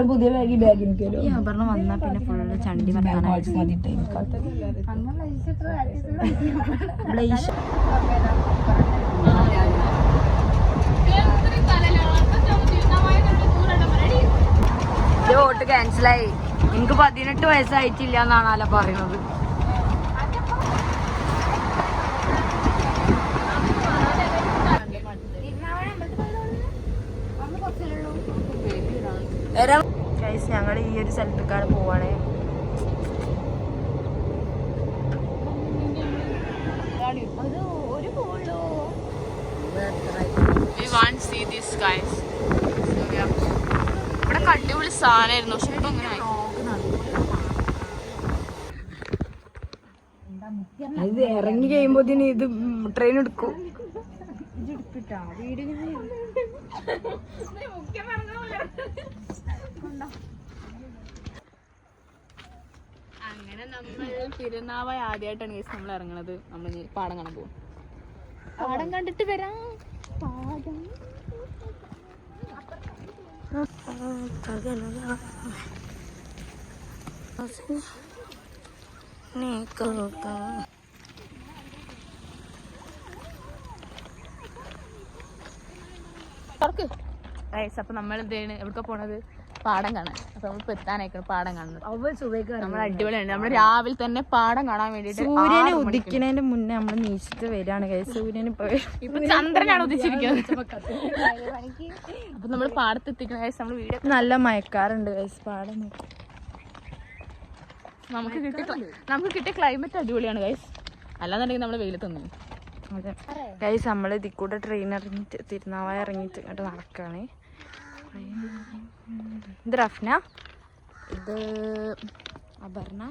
പുതിയ ബാഗ് എനിക്ക് ആഭരണം വന്നാ പിന്നെ ഫുള്ള് ചണ്ടി വോട്ട് ക്യാൻസലായി. എനിക്ക് 18 വയസ്സായിട്ടില്ല എന്നാണല്ലോ പറയുന്നത്. ഞങ്ങൾ ഈ ഒരു സ്ഥലത്തേക്കാണ് പോവാണേ. ഇവിടെ അടിപൊളി സാധനമായിരുന്നു. പക്ഷെ ഇപ്പൊ അങ്ങനെ ഇത് ഇറങ്ങി കഴിയുമ്പോ ഇത് ട്രെയിൻ എടുക്കും. അങ്ങനെ നമ്മൾ തിരുനാവായ ആദ്യമായിട്ടാണ് കേസ് നമ്മൾ ഇറങ്ങണത്. നമ്മൾ പാടം കാണാൻ പോകും. പാടം കണ്ടിട്ട് വരാം. പാടം അപ്പൊ നമ്മൾ എന്താണ് എവിടക്ക പോണത്? പാടം കാണാൻ. അപ്പൊ നമ്മൾ എത്താനായിക്കണം പാടം കാണുന്നത്. നമ്മൾ അടിപൊളിയാണ്. നമ്മൾ രാവിലെ തന്നെ പാടം കാണാൻ വേണ്ടിട്ട് സൂര്യനെ ഉദിക്കുന്നതിന്റെ മുന്നേ നമ്മൾ നീച്ചിട്ട് വരികയാണ്. സൂര്യന് ഇപ്പൊ ചന്ദ്രനാണ് ഉദിച്ചിരിക്കുന്നത്. അപ്പൊ നമ്മൾ പാടത്തെത്തിക്കണ നമ്മൾ വീട് നല്ല മയക്കാറുണ്ട്. പാടം നമുക്ക് കിട്ടിയ ക്ലൈമറ്റ് അടിപൊളിയാണ് ഗൈസ്. അല്ലാന്നുണ്ടെങ്കിൽ നമ്മള് വെയിലത്തൊന്നു. അതെ ഗൈസ്, നമ്മൾ ഇതിൽ കൂടെ ട്രെയിൻ ഇറങ്ങിയിട്ട് തിരുനാവായ ഇറങ്ങിയിട്ട് ഇങ്ങോട്ട് നടക്കുകയാണ്. ഇത് റഫ്ന, ഇത് അപർണ,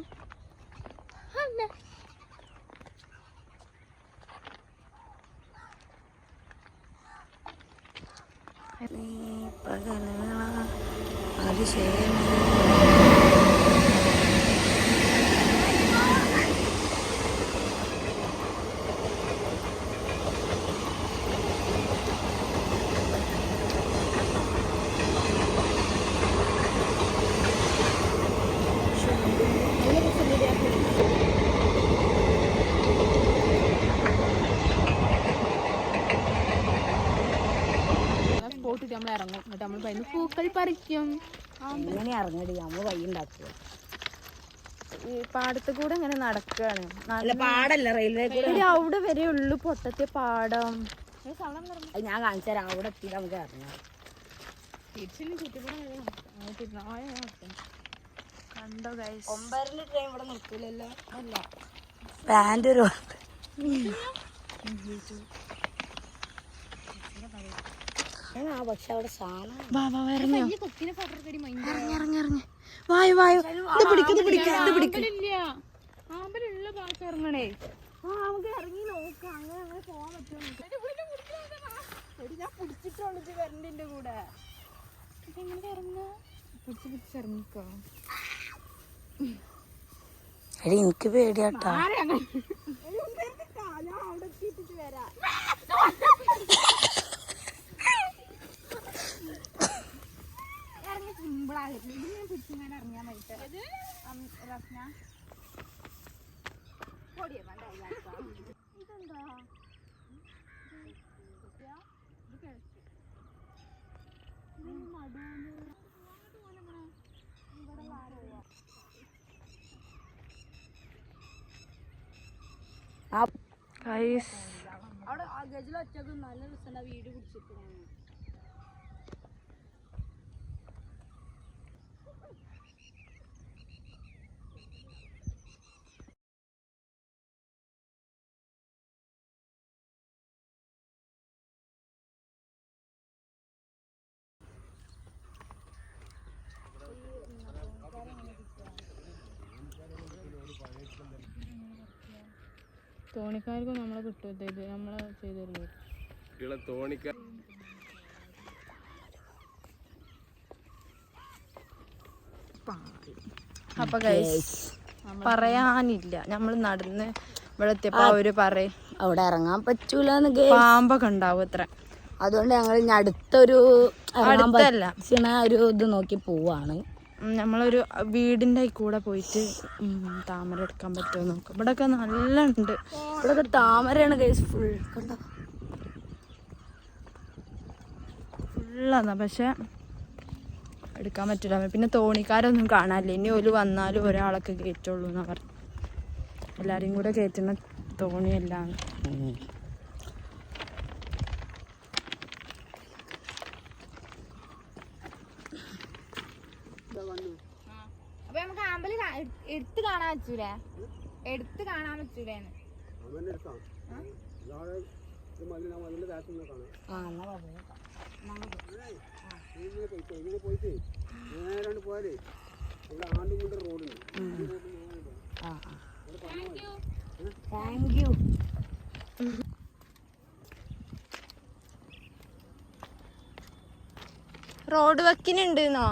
നമ്മൾ ഇറങ്ങും. എന്നിട്ട് നമ്മൾ പറയുന്നു പൂക്കൾ പറിക്കും. അങ്ങനെ ഇറങ്ങടി, നമ്മൾ വഴി ഉണ്ടാക്കുക. ഈ പാടത്ത് കൂടെ ഇങ്ങനെ നടക്കുകയാണ്. പാടല്ല, റെയിൽവേ കൂടെ. അവിടെ വരെ ഉള്ളു പൊട്ടത്തെ പാടം. ഞാൻ കാണിച്ചു തരാം. അവിടെ എത്തി നമുക്ക് ഇറങ്ങാം. കണ്ടോ ഗൈസ്, 9 ട്രെയിൻ ഇവിടെ നിർത്തൂലല്ലോ. അല്ല പാൻറ് ഒരു പക്ഷെ അവിടെ ആമ്പലുള്ള ഭാഗത്ത് ഇറങ്ങണേ. നമുക്ക് ഇറങ്ങി നോക്കാം. അങ്ങനെ പോവാൻ പറ്റുമോ? ഞാൻ പിടിച്ചിട്ടുള്ളത് വരണ്ടിന്റെ കൂടെ. ഇതെങ്ങനെ ഇറങ്ങ? പിടിച്ചിറങ്ങിക്കോ. എനിക്ക് പേടിയാട്ടോ. അവിടെ എത്തിയിട്ട് വരാം. അവിടെ ഗജലൊറ്റക്ക് നല്ല രസം വീട് പിടിച്ചിരിക്കുന്നു. തോണിക്കാർക്കും നമ്മളെ കിട്ടും. ഇത് നമ്മളെ ചെയ്തല്ലേ തോണിക്കാർ. അപ്പൊ പറയാനില്ല, നമ്മള് നടന്ന് ഇവിടെ എത്തിയപ്പോ അവര് പറയും അവിടെ ഇറങ്ങാൻ പറ്റൂലെന്ന്. പാമ്പൊക്കെ ഉണ്ടാവും അത്ര. അതുകൊണ്ട് ഞങ്ങൾ ഇനി അടുത്തൊരു ഒരു ഇത് നോക്കി പോവാണ്. നമ്മളൊരു വീടിന്റെ കൂടെ പോയിട്ട് താമര എടുക്കാൻ പറ്റുമോ നോക്കാം. ഇവിടെ ഒക്കെ നല്ല ഉണ്ട്. ഇവിടെ താമരയാണ് ഗൈസ് ഫുൾ. കണ്ടോ ഫുള്ളാണ്. പക്ഷെ എടുക്കാൻ പറ്റില്ല. പിന്നെ തോണിക്കാരൊന്നും കാണാനില്ല. ഇനി ഒരു വന്നാലും ഒരാളൊക്കെ കയറ്റുള്ളൂ എന്നാ പറഞ്ഞു. എല്ലാരെയും കൂടെ കയറ്റുന്ന തോണിയെല്ലാം. അപ്പൊ നമുക്ക് അമ്പലം എടുത്ത് കാണാൻ പറ്റൂലേ? എടുത്ത് കാണാൻ പറ്റൂലേന്ന് താങ്ക് യു. റോഡ് വക്കിനുണ്ടെന്നോ?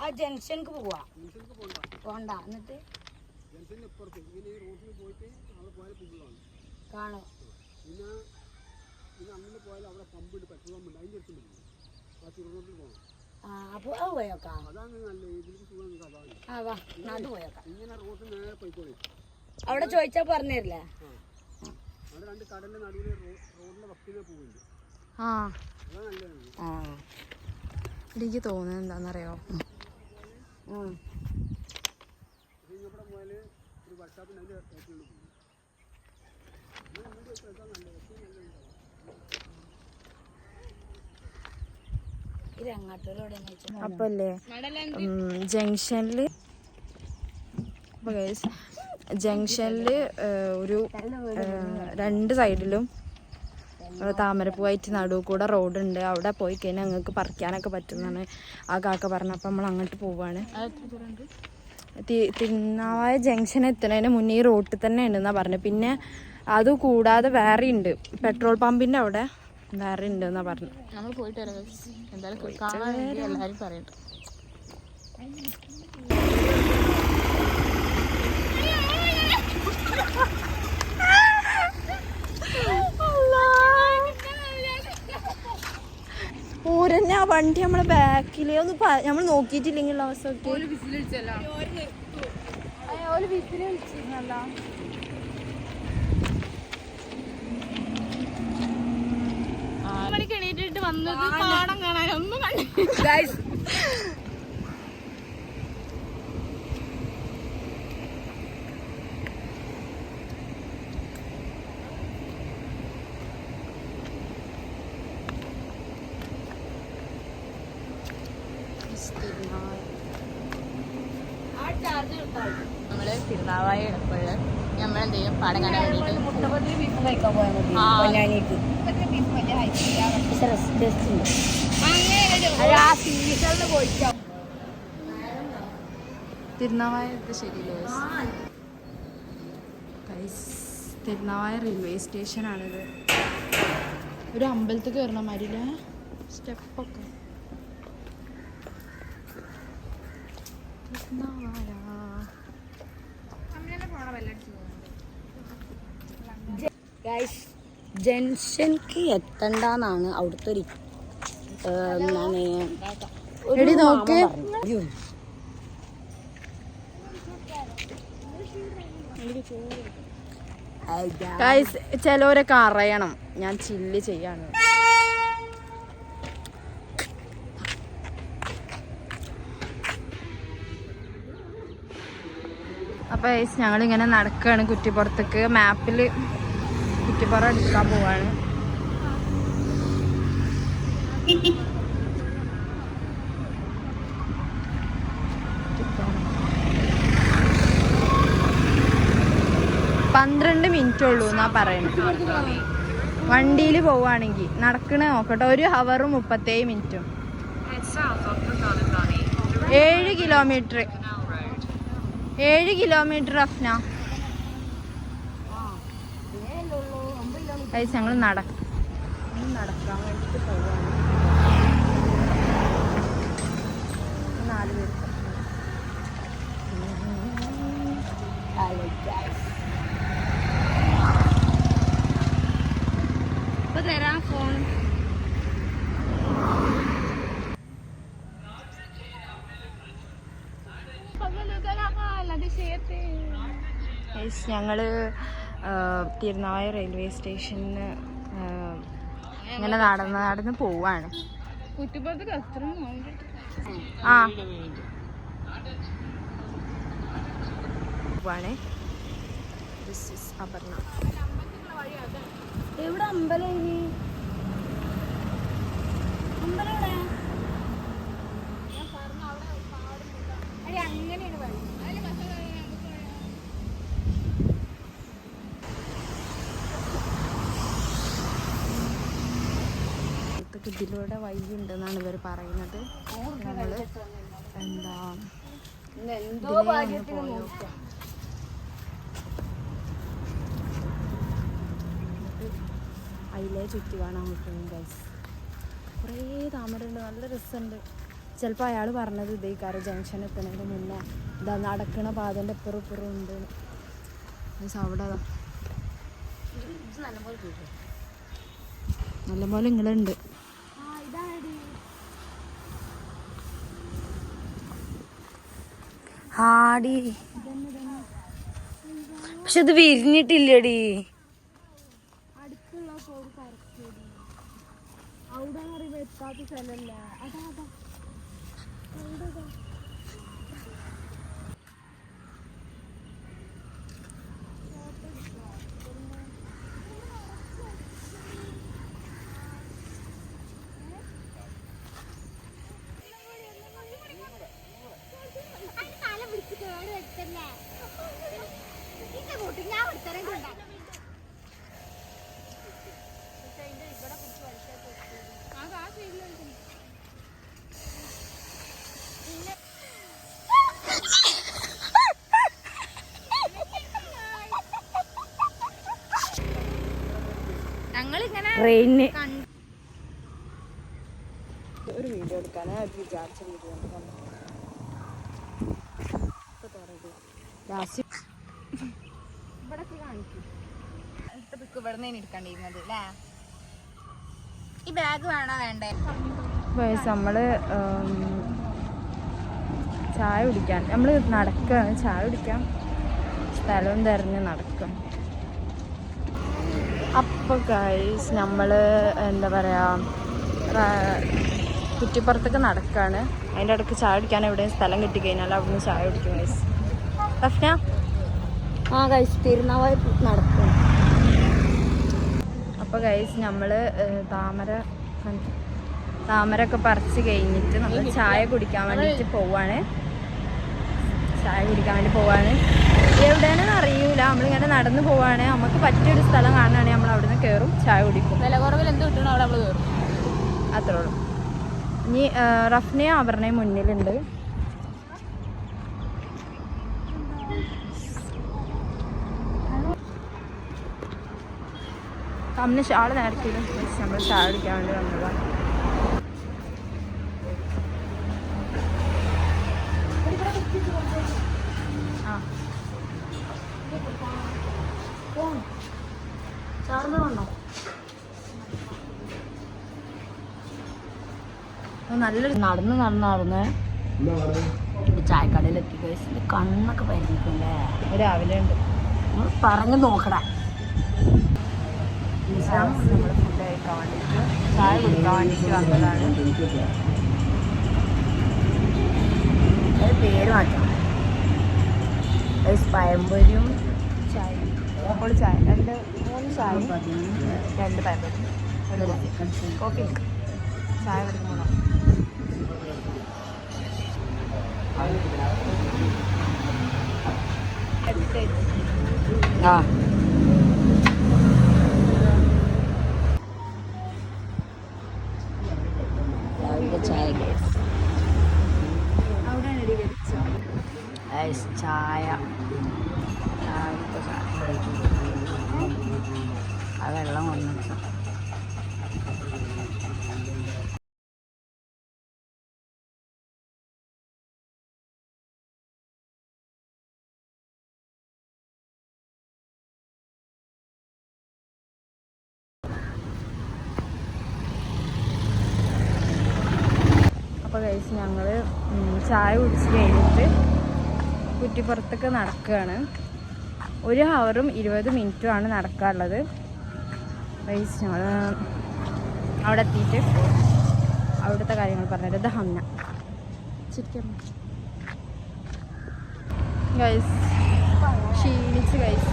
ആ ജംഗ്ഷനിക്ക് പോവാ. പോണ്ട എന്നിട്ട് കാണോ. അപ്പൊ അത് പോയേക്കാം. അത് പോയേക്കാം. അവിടെ ചോദിച്ചാ പറഞ്ഞില്ലേ? എനിക്ക് തോന്നുന്നത് എന്താന്നറിയോ, അപ്പല്ലേ ജംഗ്ഷനില് ഒരു 2 സൈഡിലും താമരപ്പൂവായിട്ട് നടുവ് കൂടെ റോഡുണ്ട്. അവിടെ പോയി കഴിഞ്ഞാൽ ഞങ്ങൾക്ക് പറിക്കാനൊക്കെ പറ്റുന്നതാണ് ആ കാക്ക പറഞ്ഞ. അപ്പം നമ്മൾ അങ്ങോട്ട് പോവാണ്. തിരുനാവായ ജംഗ്ഷൻ എത്തുന്നതിന് മുന്നേ ഈ റോട്ടിൽ തന്നെ ഉണ്ടെന്നാ പറഞ്ഞത്. പിന്നെ അത് കൂടാതെ വേറെ ഉണ്ട്, പെട്രോൾ പമ്പിന്റെ അവിടെ വേറെ ഉണ്ട് എന്നാ പറഞ്ഞു. നമ്മൾ പോയിട്ട് എല്ലാവരും പറയട്ടെ. ഓരന്നെ ആ വണ്ടി നമ്മളെ ബാക്കില് ഒന്ന് നമ്മൾ നോക്കിയിട്ടില്ലെങ്കിൽ അവസ്ഥ എണീറ്റിട്ട് വന്നത് പാടം കാണാൻ ഒന്നും കണ്ടില്ല. നമ്മള് തിരുനാവായ എപ്പോഴ് നമ്മളെന്ത് ചെയ്യും, പാടം കാണാൻ വേണ്ടിട്ട് തിരുനാവായ ശരിയല്ലോ. തിരുനാവായ റെയിൽവേ സ്റ്റേഷനാണിത്. ഒരു അമ്പലത്തിൽ കയറണ മാതിരില്ല സ്റ്റെപ്പൊക്കെ. ജംഗ്ഷനിക്ക് എത്തണ്ടെന്നാണ് അവിടുത്തെ ഒരു നോക്ക്. ചിലവരൊക്കെ അറിയണം ഞാൻ ചില്ല് ചെയ്യാണ്. അപ്പോൾ ഞങ്ങളിങ്ങനെ നടക്കുകയാണ് കുറ്റിപ്പുറത്തേക്ക്. മാപ്പിൽ കുറ്റിപ്പുറം എടുക്കാൻ പോവാണ്. പന്ത്രണ്ട് മിനിറ്റ് ഉള്ളൂ എന്നാ പറയുന്നത്. വണ്ടിയിൽ പോവുകയാണെങ്കിൽ നടക്കണ നോക്കട്ടെ. 1 ഹവറും 37 മിനിറ്റും. 7 കിലോമീറ്റർ. 7 കിലോമീറ്റർ അഫ്ന. ഞങ്ങൾ നടക്കാൻ വേണ്ടിട്ട് പോവാണ്. തരാം ഫോൺ. ഞങ്ങള് തിരുനാവായ റെയിൽവേ സ്റ്റേഷനിൽ ഇങ്ങനെ നടന്ന് പോവാണ്. ആ പോവാണേ. അപർണ എവിടെ അമ്പലം? ഇനി അമ്പലം എവിടെ? ഇതിലൂടെ വഴി ഉണ്ടെന്നാണ് ഇവർ പറയുന്നത്. നമ്മള് എന്താ അതിലേ ചുറ്റി കാണാൻ പറ്റും ഗൈസ്. കുറേ താമര ഉണ്ട്, നല്ല രസമുണ്ട്. ചിലപ്പോൾ അയാൾ പറഞ്ഞത് ഇതേ കാറ് ജംഗ്ഷൻ എത്തുന്നതിന് മുന്നേ ഇതാ നടക്കണ പാതൻ്റെ ഇപ്പുറം ഇപ്പുറം ഉണ്ട് ഗൈസ്. അവിടെ നല്ലപോലെ ഇങ്ങളുണ്ട്. ആടി പക്ഷെ ഇത് വിരിഞ്ഞിട്ടില്ലടി. ഞങ്ങളിങ്ങനെ ട്രെയിനിന് ഒരു വീഡിയോ എടുക്കാനാ വിചാരിച്ച വീഡിയോ ഇവിടെ എടുക്കേണ്ടിരുന്നത് അല്ലേ? ഈ ബാഗ് വേണോ വേണ്ടേ? നമ്മള് ചായ കുടിക്കാൻ നമ്മള് നടക്കാണ്. ചായ കുടിക്കാൻ സ്ഥലവും തിരഞ്ഞ് നടക്കാം. അപ്പോൾ ഗൈസ് നമ്മൾ എന്താ പറയുക കുറ്റിപ്പുറത്തൊക്കെ നടക്കുകയാണ്. അതിൻ്റെ ഇടയ്ക്ക് ചായ കുടിക്കാൻ എവിടെയും സ്ഥലം കിട്ടിക്കഴിഞ്ഞാൽ അവിടുന്ന് ചായ കുടിക്കും ഗൈസ്. റഫ്ന ആ ഗൈസ് തിരുനാവായ നടക്കും. അപ്പോൾ ഗൈസ് നമ്മൾ താമരൊക്കെ പറിച്ച് കഴിഞ്ഞിട്ട് നമ്മൾ ചായ കുടിക്കാൻ വേണ്ടിയിട്ട് പോവാണ്. എവിടെയാണെന്ന് അറിയൂല. നമ്മളിങ്ങനെ നടന്നു പോവാണ്. നമുക്ക് പറ്റിയൊരു സ്ഥലം കാണുകയാണെങ്കിൽ നമ്മൾ അവിടുന്ന് കയറും, ചായ കുടിക്കും. വില കുറവിൽ എന്ത് കിട്ടണോ അവിടെ നമ്മൾ കയറും. അത്രേ ഉള്ളൂ. ഇനി റഫ്നയും അപർണയും മുന്നിലുണ്ട്. അമ്മ ഷാള് നേരത്തെ നമ്മൾ ചായ കുടിക്കാൻ വേണ്ടി വന്നതാണ്. നല്ലൊരു നടന്ന് ചായക്കടയിലെത്തി കഴിച്ചിട്ട് കണ്ണൊക്കെ പരിചയിക്കണ്ടേ? രാവിലെ ഉണ്ട് പറഞ്ഞു നോക്കടാ. നമ്മൾ ഫുഡ് കഴിക്കാൻ വേണ്ടിയിട്ട് ചായ കുടിക്കാൻ വേണ്ടിയിട്ട് വന്നതാണ്. അത് പേര് മാറ്റാം. പഴംപൊരിയും ചായ, അപ്പോൾ ചായ 3 ചായയും 2 പഴംപൊരി, ഒരു കോഫി. ചായ കുടിക്കുമ്പോൾ ആ ചായ ചായ ആ വെള്ളം വന്നിട്ട് ഗൈസ് ഞങ്ങൾ ചായ കുടിച്ച് കഴിഞ്ഞിട്ട് കുറ്റിപ്പുറത്തൊക്കെ നടക്കുകയാണ്. 1 ഹവറും 20 മിനിറ്റുമാണ് നടക്കാനുള്ളത്. ഗൈസ് ഞങ്ങൾ അവിടെ എത്തിയിട്ട് അവിടുത്തെ കാര്യങ്ങൾ പറഞ്ഞത്. ഇത് ഹംന ഗൈസ് ക്ഷീണിച്ച് ഗൈസ്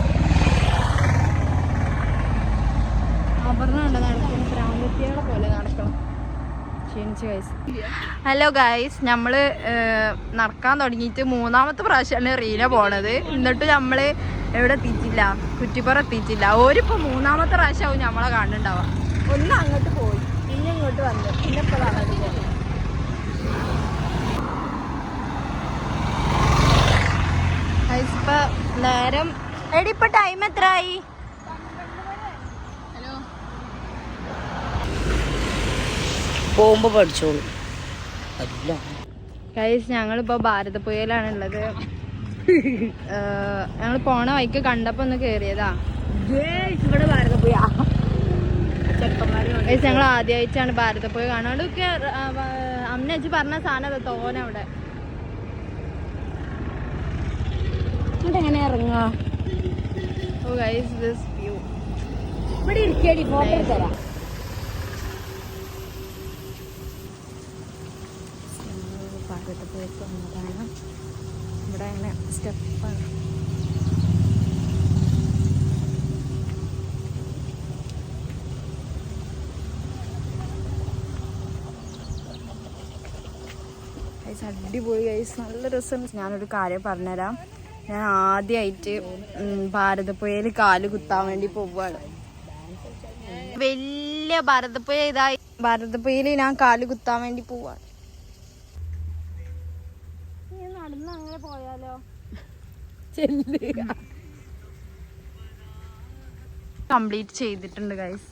അപർണ്ണുണ്ട് നടക്കണം, പ്രാന്തത്തികളെ പോലെ നടക്കണം. ക്ഷീണിച്ച് ഗൈസ്. ഹലോ ഗൈസ്, നമ്മൾ നടക്കാൻ തുടങ്ങിയിട്ട് 3ാമത്തെ പ്രാവശ്യമാണ് റീന പോണത്. എന്നിട്ട് നമ്മൾ എവിടെ എത്തിയിട്ടില്ല, കുറ്റിപ്പുറം എത്തിയിട്ടില്ല. ഓരിപ്പോൾ 3ാമത്തെ പ്രാവശ്യമാവും നമ്മളെ കാണുന്നുണ്ടാവാം. ഒന്ന് അങ്ങോട്ട് പോയി, പിന്നെ ഇങ്ങോട്ട് വന്നു, പിന്നെ ഇപ്പോൾ അങ്ങോട്ട് പോയി. ഗൈസ് ഇപ്പം നേരം എടി ഇപ്പം ടൈം എത്രയായി? പോകുമ്പോ പഠിച്ചോളൂ. ഗൈസ് ഞങ്ങളിപ്പോൾ ഭാരതപ്പുഴയിലാണ് ഉള്ളത്. ഞങ്ങൾ പോണ വഴിക്ക് കണ്ടപ്പോൾ ഒന്ന് കയറിയതാ. ഇവിടെ ഭാരതപ്പുഴ ഗൈസ് ഞങ്ങൾ ആദ്യമായിട്ടാണ് ഭാരതപ്പുഴ കാണാണ്ടൊക്കെ. അമ്മ വെച്ച് പറഞ്ഞ സാധനം തോന അവിടെ. എങ്ങനെ ഇറങ്ങാ? ഓ ഗൈസ് ദിസ് വ്യൂ. ഇവിടെ ഇരിക്കടി, ഫോട്ടോ തരാം. ഭാരതപ്പുഴയ്ക്ക് വന്നതാണ്. ഇവിടെ അങ്ങനെ സ്റ്റെപ്പാണ്. ഗൈസ് അടിപൊളി ഗൈസ്, നല്ല രസം. ഞാനൊരു കാര്യം പറഞ്ഞുതരാം. ഞാൻ ആദ്യമായിട്ട് ഭാരതപ്പുഴയിൽ കാല് കുത്താൻ വേണ്ടി പോവുകയാണ്. വലിയ ഭാരതപ്പുഴ ഇതായി. ഭാരതപ്പുഴയിൽ ഞാൻ കാല് കുത്താൻ വേണ്ടി പോവാണ്. നടന്ന് അങ്ങനെ പോയാലോ? കംപ്ലീറ്റ് ചെയ്തിട്ടുണ്ട് ഗൈസ്.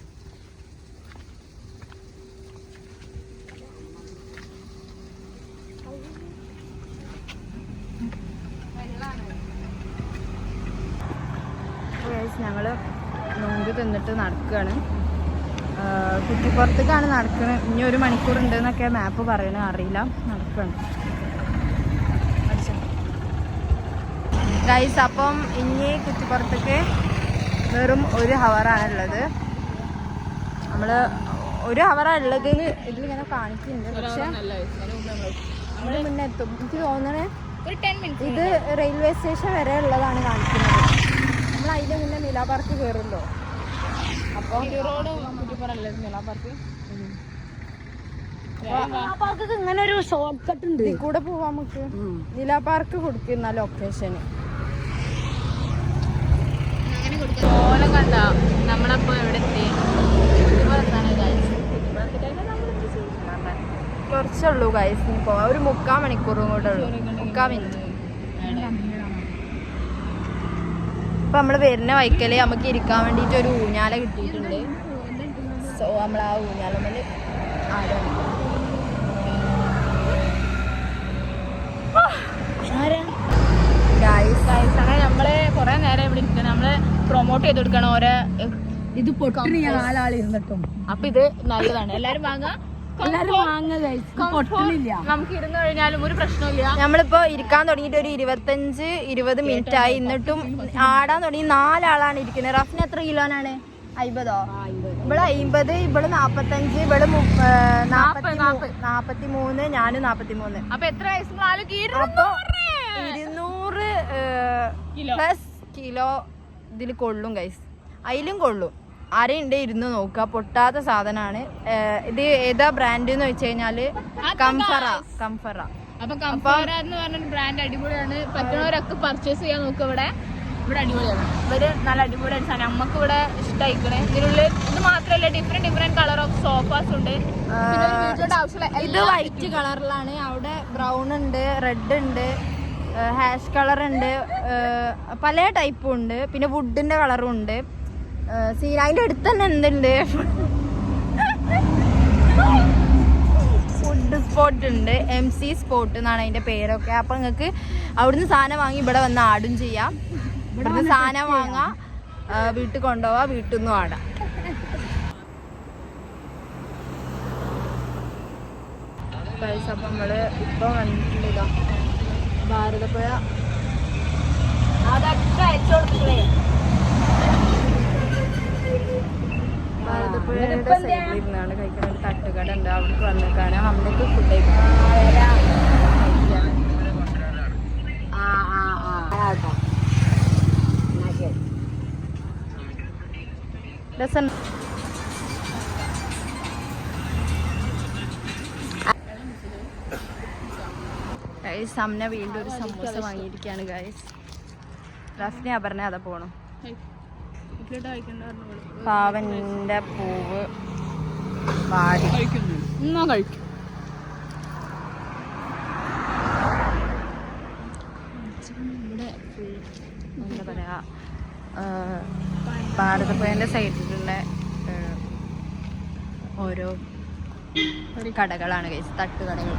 ഞങ്ങൾ നോമ്പ് തിന്നിട്ട് നടക്കുകയാണ്. കുറ്റിപ്പുറത്തേക്കാണ് നടക്കുന്നത്. ഇനി 1 മണിക്കൂർ ഉണ്ട് എന്നൊക്കെ മാപ്പ് പറയണ, അറിയില്ല. നടക്കുകയാണ് ഗൈസ്. അപ്പം ഇനി കുറ്റിപ്പുറത്തേക്ക് വെറും 1 ഹവറാണുള്ളത്. നമ്മൾ 1 ഹവറാണ് ഉള്ളതെന്ന് ഇതിലിങ്ങനെ കാണിക്കുന്നുണ്ട്. പക്ഷെ നമ്മൾ മുന്നേ എത്തും. എനിക്ക് തോന്നണേ ഇത് റെയിൽവേ സ്റ്റേഷൻ വരെ ഉള്ളതാണ് കാണിക്കുന്നത്. നമ്മൾ അതിൻ്റെ മുന്നേ നിലാ പാർക്ക് കയറുമല്ലോ. അപ്പോൾ ഇങ്ങനെ ഒരു ഷോർട്ട് കട്ട് ഉണ്ട്, ഇതിൽ കൂടെ പോവാം നമുക്ക്. നിലാ പാർക്ക് കൊടുക്കുന്ന ലൊക്കേഷന് ഓലം കണ്ട നമ്മളപ്പോ എവിടെ എത്തി? കുറച്ചുള്ളൂ ഗൈസ്. ഇനി പോവാം. ഒരു 3/4 മണിക്കൂറും കൂടെ ഉള്ളൂ. 3/4 മിനിറ്റ്. ഇപ്പൊ നമ്മള് വരുന്ന വൈക്കല് നമുക്ക് ഇരിക്കാൻ വേണ്ടിട്ട് ഒരു ഊഞ്ഞാല കിട്ടിയിട്ടുണ്ട്. സോ നമ്മൾ ആ ഊഞ്ഞാലമ്മല് ആടാണ്. അങ്ങനെ നമ്മള് കൊറേ നേരം ഇവിടെ ഇരിക്കണം. നമ്മള് പ്രൊമോട്ട് ചെയ്ത് കൊടുക്കണം ഓരോ. ഇത് പൊട്ടിന് 4 ആൾ ഇരുന്നിട്ടും. അപ്പൊ ഇത് നല്ലതാണ്, എല്ലാരും വാങ്ങാം. നമുക്ക് ഇരുന്ന് കഴിഞ്ഞാലും ഒരു പ്രശ്നമില്ല. നമ്മളിപ്പോ ഇരിക്കാൻ തുടങ്ങിയിട്ട് ഒരു 25-20 മിനിറ്റ് ആയി. എന്നിട്ടും ആടാൻ തുടങ്ങി 4 ആളാണ് ഇരിക്കുന്നത്. റഫിന് എത്ര കിലോനാണ്? 50. ഇവിടെ 50, ഇവിടെ 45, ഇവിടെ 43, ഞാനും 43. അപ്പൊ എത്ര വയസ്സ്? 200 പ്ലസ് കിലോ ഇതിൽ കൊള്ളും ഗൈസ്. അതിലും കൊള്ളും. ആരെയുണ്ട് ഇരുന്ന് നോക്കുക. പൊട്ടാത്ത സാധനമാണ് ഇത്. ഏതാ ബ്രാൻഡ് എന്ന് വെച്ച് കഴിഞ്ഞാല് കംഫറ. അപ്പൊ കംഫറ എന്ന് പറഞ്ഞ ബ്രാൻഡ് അടിപൊളിയാണ്. പറ്റുന്നവരൊക്കെ പർച്ചേസ് ചെയ്യാൻ നോക്കുക. ഇവിടെ അടിപൊളിയാണ്. ഇവര് നല്ല അടിപൊളിയാണ് സാധനം. നമുക്ക് ഇവിടെ ഇഷ്ടമായിക്കണേ. ഇതിനുള്ളിൽ ഇത് മാത്രമല്ല, ഡിഫറെന്റ് കളർ ഓഫ് സോഫാസ് ഉണ്ട്. ഇത് വൈറ്റ് കളറിലാണ്. അവിടെ ബ്രൗൺ ഉണ്ട്, റെഡ് ഉണ്ട്, ഹാഷ് കളർ ഉണ്ട്, പല ടൈപ്പും ഉണ്ട്. പിന്നെ വുഡിന്റെ കളറും ഉണ്ട്. അതിന്റെ അടുത്ത് തന്നെ എന്തുണ്ട്? ഫുഡ് സ്പോട്ട് ഉണ്ട്. MC സ്പോട്ട് എന്നാണ് അതിന്റെ പേരൊക്കെ. അപ്പൊ നിങ്ങൾക്ക് അവിടുന്ന് സാധനം വാങ്ങി ഇവിടെ വന്ന് ആടും ചെയ്യാം. ഇവിടുന്ന് സാധനം വാങ്ങാം, വീട്ടിൽ കൊണ്ടുപോവാ, വീട്ടിൽ നിന്നും ആടാം. ഗൈസ് അപ്പം നമ്മള് ഇപ്പൊ വന്നിട്ടുണ്ട് ഇതാ ഭാരതപ്പുഴ. ഭാരതപ്പുഴയുടെ സൈഡിലിരുന്നാണ് കഴിക്കുന്ന ഒരു തട്ടുകട ഉണ്ട്. അവിടേക്ക് വന്നിട്ടാണ് അമ്മക്ക് ഫുഡ് കഴിക്കാൻ. ഗൈസ് അമ്മ വീണ്ടും ഒരു സമൂസ വാങ്ങിയിരിക്കുകയാണ് ഗൈസ്. റഫ്നെ പറഞ്ഞ അതാ പോണം. പാവന്റെ പൂവ് വാടി കഴിക്കും. എന്താ പറയാ ഭാരതപ്പുഴന്റെ സൈഡിലുള്ള ഓരോ കടകളാണ് ഗൈസ്, തട്ടുകടകൾ.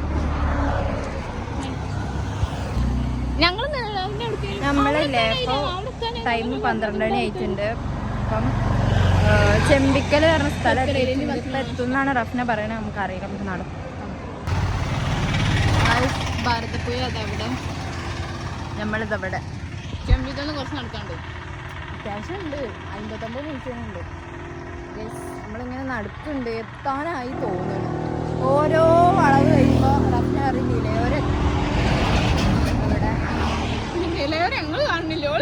നമ്മളല്ലേ ഇപ്പോൾ ടൈം 12 മണി ആയിട്ടുണ്ട്. അപ്പം ചെമ്പിക്കൽ പറഞ്ഞ സ്ഥലം ഇപ്പം എത്തുന്നാണ് റഫ്ന പറയണത്. നമുക്കറിയില്ല, നമുക്ക് നടക്കും. ഭാരതപ്പുഴ അതവിടെ, നമ്മളിതവിടെ. ചെമ്പിക്കൽ കുറച്ച് നടക്കാണ്ട് അത്യാവശ്യം ഉണ്ട്. 59 മിനിറ്റുണ്ട്. നമ്മളിങ്ങനെ നടക്കുന്നുണ്ട്. എത്താനായി തോന്നുന്നു. ഓരോ വളവ് കഴിയുമ്പോൾ റഫ്ന അറിയില്ലേ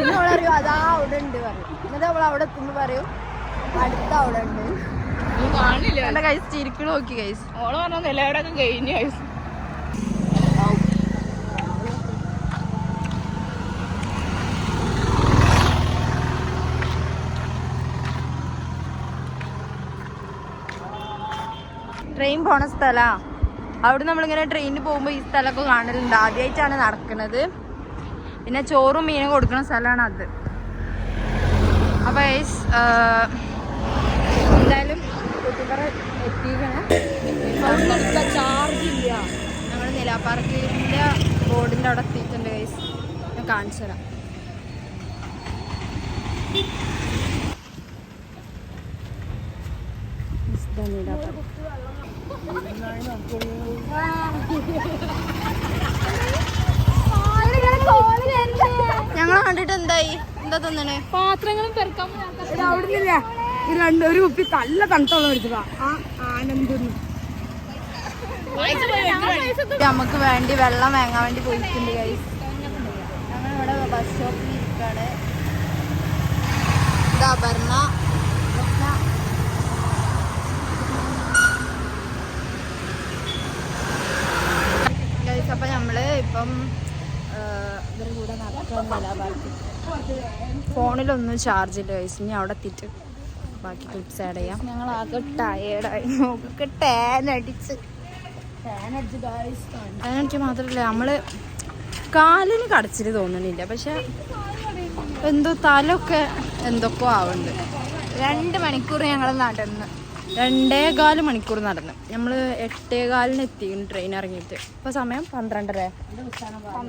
ഞങ്ങളറിയോ അതാ അവിടെ ഉണ്ട് പറയും. എന്നിട്ട് അവൾ അവിടെ എത്തുമ്പോൾ പറയും അടുത്ത അവിടെ ഉണ്ട്. എന്റെ കൈസ് ചിരിക്കണ നോക്കി ഗൈസ്. ഓള് പറഞ്ഞ നിലയോടൊക്കെ കഴിഞ്ഞു ഗൈസ്. ട്രെയിൻ പോണ സ്ഥലാ. അവിടെ നമ്മളിങ്ങനെ ട്രെയിനിൽ പോകുമ്പോൾ ഈ സ്ഥലമൊക്കെ കാണലുണ്ട്. ആദ്യമായിട്ടാണ് നടക്കുന്നത്. പിന്നെ ചോറും മീനും കൊടുക്കുന്ന സ്ഥലമാണ് അത്. അപ്പോൾ ഗൈസ് എന്തായാലും കുട്ടിപ്പറ എത്തിക്കണം. ചാർജില്ല. ഞങ്ങൾ നിലാപ്പാർക്കിൻ്റെ ബോർഡിൻ്റെ അവിടെ എത്തിയിട്ടുണ്ട് ഗൈസ്. ഞാൻ കാണിച്ചു തരാം. ഞങ്ങളെ കണ്ടിട്ട് എന്തായി? എന്താ തോന്നണേ? പാത്രങ്ങളും ഒരു കുപ്പി നല്ല തണുത്തോളം എടുത്തതാ ആനന്ദ. നമുക്ക് വേണ്ടി വെള്ളം വാങ്ങാൻ വേണ്ടി പോയിട്ടുണ്ട് ഗൈസ്. ഞങ്ങളിവിടെ ബസ് സ്റ്റോപ്പിൽ ഇരിക്കാണ്. ഇതാ പറഞ്ഞ ഗൈസ്. അപ്പം നമ്മള് ഇപ്പം ഇവരുടെ കൂടെ നടക്കാനല്ല ബാക്കി. ഫോണിലൊന്നും ചാർജില്ല ഗൈസ്. ഇനി അവിടെ എത്തിയിട്ട് ബാക്കി ക്ലിപ്സ് ആഡ് ചെയ്യാം. ഞങ്ങൾ ആകെ ടയേർഡായി. നോക്കൊക്കെ ടാനടിച്ച് ടാനടിച്ച് മാത്രമല്ല നമ്മള് കാലിന് കടച്ചിട്ട് തോന്നണില്ല. പക്ഷെ എന്തോ തലൊക്കെ എന്തൊക്കെയോ ആവുന്നുണ്ട്. 2 മണിക്കൂർ ഞങ്ങൾ നടന്ന് 2.25 മണിക്കൂർ നടന്ന് നമ്മൾ 8:15 എത്തിക്കുന്നു ട്രെയിൻ ഇറങ്ങിയിട്ട്. ഇപ്പോൾ സമയം 12:30,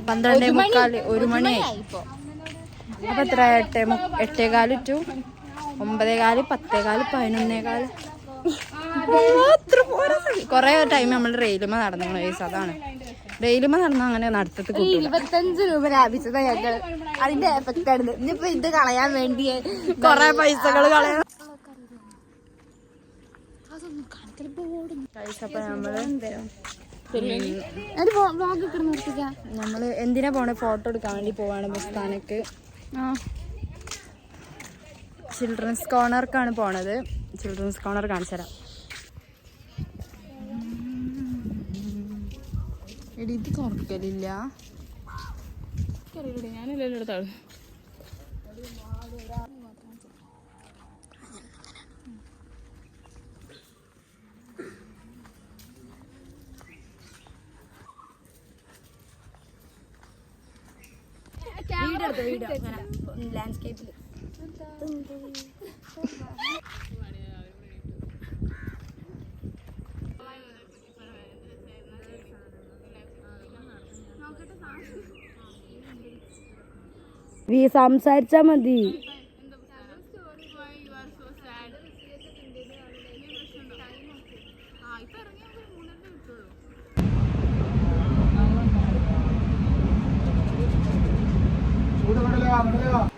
12:45, 1 മണിയായി ഇപ്പോൾ. അപ്പോൾ എത്ര 8:15 ടു 9:15, 10:15, 11:15 കുറേ ടൈം നമ്മൾ റെയിലുമ നടന്നു ഗൈസ്. അതാണ് റെയിലുമ നടന്ന അങ്ങനെ നടത്തത്ത് 25 രൂപ ലാഭിച്ചത് ഞങ്ങൾ. അതിന്റെ എഫക്റ്റ് ആണ്. ഇനിയിപ്പോ ഇത് കളയാൻ വേണ്ടി കുറെ പൈസകൾ കളയാൻ. നമ്മള് എന്തിനാ പോണേ? ഫോട്ടോ എടുക്കാൻ വേണ്ടി പോവാണ് ബുസ്താനക്ക്. ചിൽഡ്രൻസ് കോർണർക്കാണ് പോണത്. ചിൽഡ്രൻസ് കോർണർ കാണിച്ചു തരാം. എടി ഇത് തുറക്കലില്ല. ഞാനല്ലോ എടുത്താണ്. ലാൻഡ്സ്കേപ്പിൽ സംസാരിച്ചാ മതി. അങ്ങോട്ട്